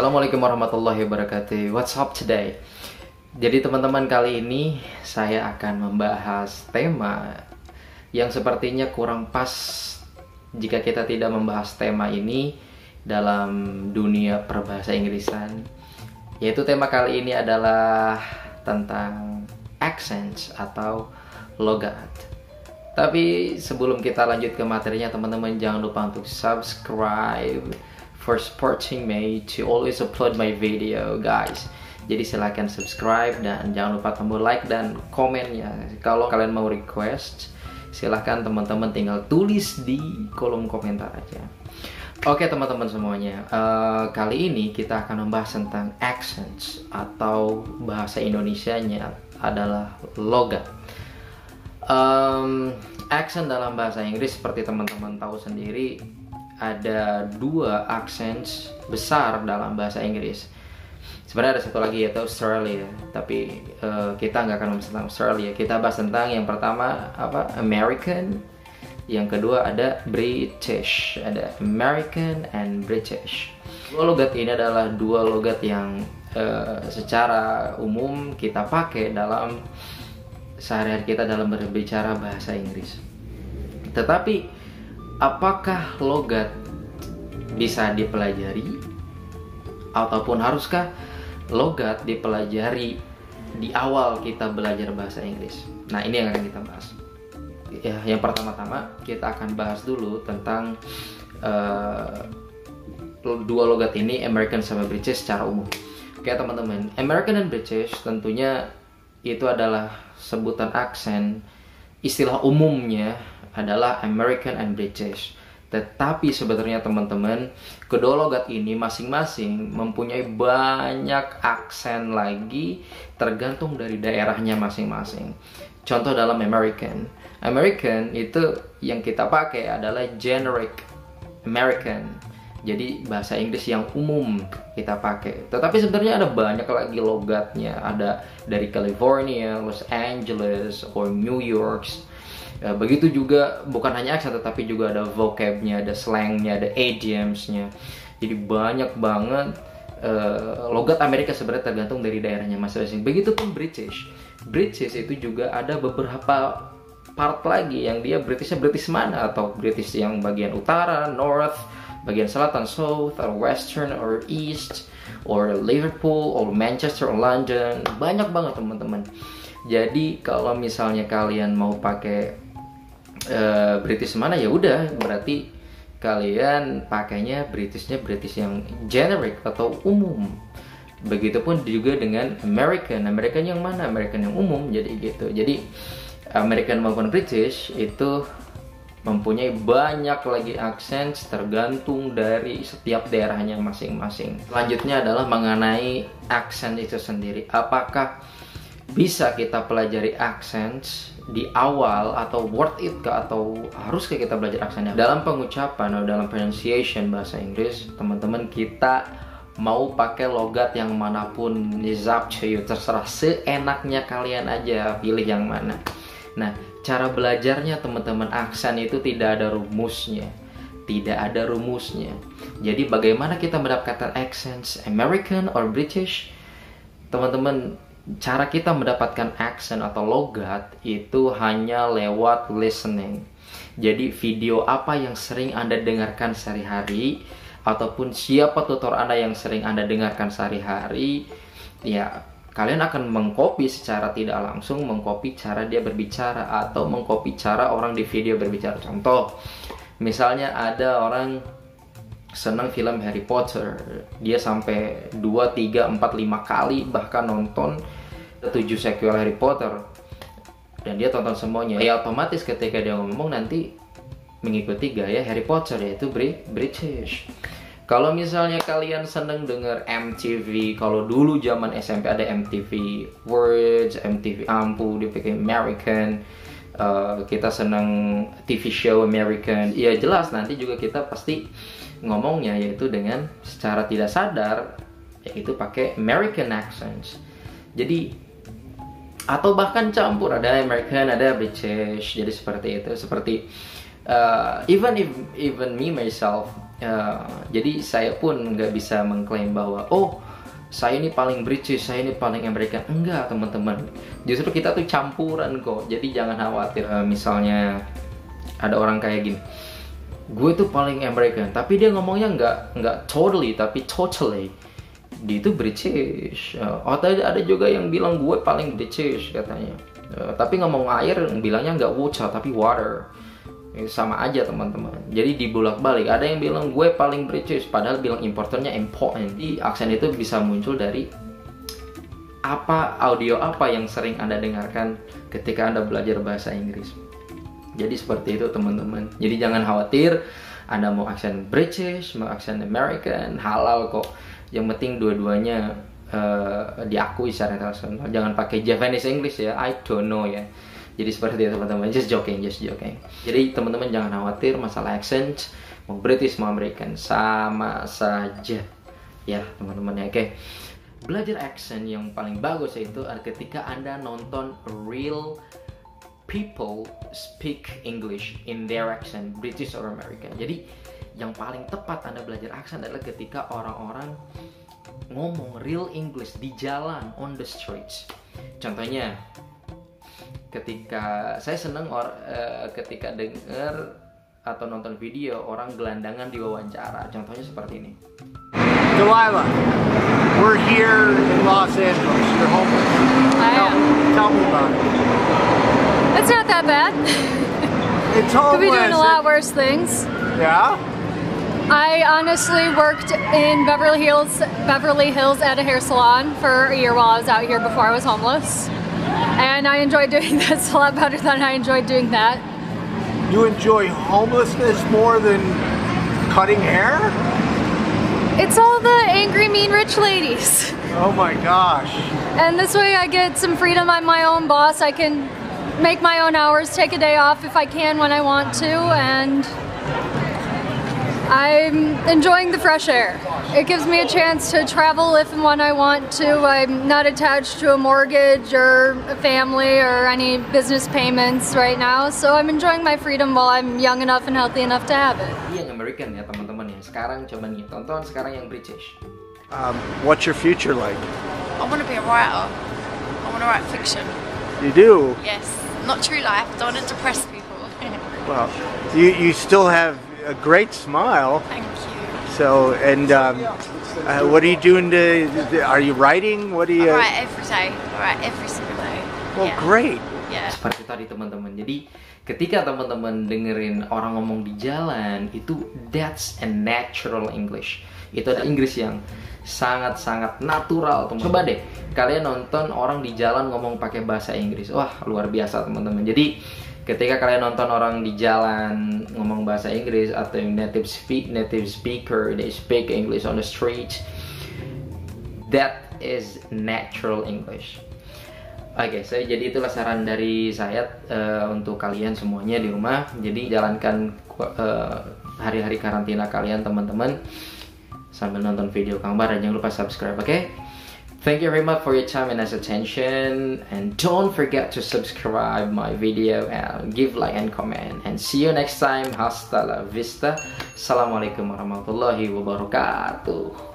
Assalamualaikum warahmatullahi wabarakatuh. What's up today? Jadi teman-teman, kali ini saya akan membahas tema yang sepertinya kurang pas jika kita tidak membahas tema ini dalam dunia perbahasa Inggrisan. Yaitu tema kali ini adalah tentang accents atau logat. Tapi sebelum kita lanjut ke materinya, teman-teman jangan lupa untuk subscribe for supporting me to always upload my video, guys. Jadi silahkan subscribe dan jangan lupa tombol like dan komennya. Kalau kalian mau request, silahkan teman-teman tinggal tulis di kolom komentar aja. Oke teman-teman semuanya, kali ini kita akan membahas tentang accents atau bahasa Indonesianya adalah logat. Accent dalam bahasa Inggris seperti teman-teman tahu sendiri, ada dua accents besar dalam bahasa Inggris. Sebenarnya ada satu lagi yaitu Australia, tapi kita nggak akan membahas tentang Australia. Kita bahas tentang yang pertama American, yang kedua ada British. Ada American and British. Dua logat ini adalah dua logat yang secara umum kita pakai dalam sehari-hari kita dalam berbicara bahasa Inggris. Tetapi apakah logat bisa dipelajari ataupun haruskah logat dipelajari di awal kita belajar bahasa Inggris? Nah, ini yang akan kita bahas. Ya, yang pertama-tama kita akan bahas dulu tentang dua logat ini, American sama British secara umum. Oke teman-teman, American dan British tentunya itu adalah sebutan aksen, istilah umumnya adalah American and British. Tetapi sebenarnya teman-teman, kedua logat ini masing-masing mempunyai banyak aksen lagi tergantung dari daerahnya masing-masing. Contoh dalam American itu yang kita pakai adalah generic American. Jadi bahasa Inggris yang umum kita pakai. Tetapi sebenarnya ada banyak lagi logatnya. Ada dari California, Los Angeles, or New York. Begitu juga bukan hanya aksen, tetapi juga ada vocabnya, ada slangnya, ada idiomsnya. Jadi banyak banget logat Amerika sebenarnya tergantung dari daerahnya masing-masing. Begitupun British. British itu juga ada beberapa part lagi yang dia Britishnya British mana, atau British yang bagian utara, north, bagian selatan, south, or western, or east, or Liverpool, or Manchester, or London. Banyak banget teman-teman. Jadi kalau misalnya kalian mau pakai British mana, ya udah berarti kalian pakainya Britishnya British yang generic atau umum. Begitupun juga dengan American yang mana, American yang umum. Jadi gitu. Jadi American maupun British itu mempunyai banyak lagi aksen tergantung dari setiap daerahnya masing-masing. Selanjutnya adalah mengenai aksen itu sendiri. Apakah bisa kita pelajari accents di awal, atau worth it kah, atau haruskah kita belajar aksennya? Dalam pengucapan atau dalam pronunciation bahasa Inggris, teman-teman, kita mau pakai logat yang manapun, is up to you, terserah, seenaknya kalian aja pilih yang mana. Nah, cara belajarnya teman-teman, aksen itu tidak ada rumusnya. Tidak ada rumusnya. Jadi bagaimana kita mendapatkan accents American or British? Teman-teman, cara kita mendapatkan aksen atau logat itu hanya lewat listening. Jadi video apa yang sering Anda dengarkan sehari-hari, ataupun siapa tutor Anda yang sering Anda dengarkan sehari-hari, ya kalian akan mengcopy secara tidak langsung, mengcopy cara dia berbicara atau mengcopy cara orang di video berbicara. Contoh, misalnya ada orang senang film Harry Potter, dia sampai 2, 3, 4, 5 kali bahkan nonton 7 sequel Harry Potter dan dia tonton semuanya. Ya otomatis ketika dia ngomong nanti mengikuti gaya Harry Potter, yaitu British. Kalau misalnya kalian seneng denger MTV, kalau dulu zaman SMP ada MTV Words, MTV Ampu, dipakai American. Kita seneng TV show American, ya jelas nanti juga kita pasti ngomongnya yaitu dengan secara tidak sadar, yaitu pakai American accents. Jadi atau bahkan campur, ada American, ada British. Jadi seperti itu. Seperti even me myself, Jadi saya pun nggak bisa mengklaim bahwa oh saya ini paling British, saya ini paling American. Enggak teman-teman, justru kita tuh campuran kok. Jadi jangan khawatir. Misalnya ada orang kayak gini, gue tuh paling American, tapi dia ngomongnya nggak totally, tapi totally dia itu British. Ada juga yang bilang gue paling British katanya, tapi ngomong air bilangnya nggak water tapi water. Sama aja teman-teman. Jadi dibolak-balik. Ada yang bilang gue paling British, padahal bilang importernya important. Jadi aksen itu bisa muncul dari audio apa yang sering Anda dengarkan ketika Anda belajar bahasa Inggris. Jadi seperti itu teman-teman. Jadi jangan khawatir Anda mau aksen British, mau aksen American, halal kok. Yang penting dua-duanya diakui secara internasional. Jangan pakai Japanese English ya, I don't know ya. Jadi seperti itu teman-teman, just joking. Jadi teman-teman jangan khawatir masalah accent, mau British mau American sama saja ya teman-teman ya. Oke. Belajar accent yang paling bagus itu ketika Anda nonton real people speak English in their accent, British or American. Jadi yang paling tepat Anda belajar accent adalah ketika orang-orang ngomong real English di jalan, on the streets. Contohnya ketika saya seneng ketika dengar atau nonton video orang gelandangan diwawancara, contohnya seperti ini. Delilah, we're here in Los Angeles. You're homeless. Tell me about it. It's not that bad. It's homeless. Could be doing a lot worse things. Yeah? I honestly worked in Beverly Hills at a hair salon for a year while I was out here before I was homeless. And I enjoyed doing this a lot better than I enjoyed doing that. You enjoy homelessness more than cutting hair? It's all the angry, mean, rich ladies. Oh my gosh. And this way I get some freedom. I'm my own boss. I can make my own hours, take a day off if I can when I want to, and I'm enjoying the fresh air. It gives me a chance to travel if and when I want to. I'm not attached to a mortgage or a family or any business payments right now, so I'm enjoying my freedom while I'm young enough and healthy enough to have it. Ini yang American ya teman-teman ya. Sekarang coba nih tonton sekarang yang British. What's your future like? I want to be a writer. I want to write fiction. You do? Yes, not true life. Don't want to depress people. Well, you still have a great smile. Thank you. So, and what are you doing are you writing? What do you... I write every day. I write every single day. Well, great. Yeah. Seperti tadi teman-teman. Jadi ketika teman-teman dengerin orang ngomong di jalan itu, that's a natural English. Itu ada Inggris yang sangat-sangat natural teman. Coba deh kalian nonton orang di jalan ngomong pakai bahasa Inggris. Wah, luar biasa teman-teman. Jadi ketika kalian nonton orang di jalan ngomong bahasa Inggris atau yang native speaker, they speak English on the street, that is natural English. Oke, jadi itulah saran dari saya untuk kalian semuanya di rumah. Jadi jalankan hari-hari karantina kalian teman-teman sambil nonton video Kang Bar, dan jangan lupa subscribe, oke? Thank you very much for your time and attention, and don't forget to subscribe my video and give like and comment, and see you next time. Hasta la vista. Assalamualaikum warahmatullahi wabarakatuh.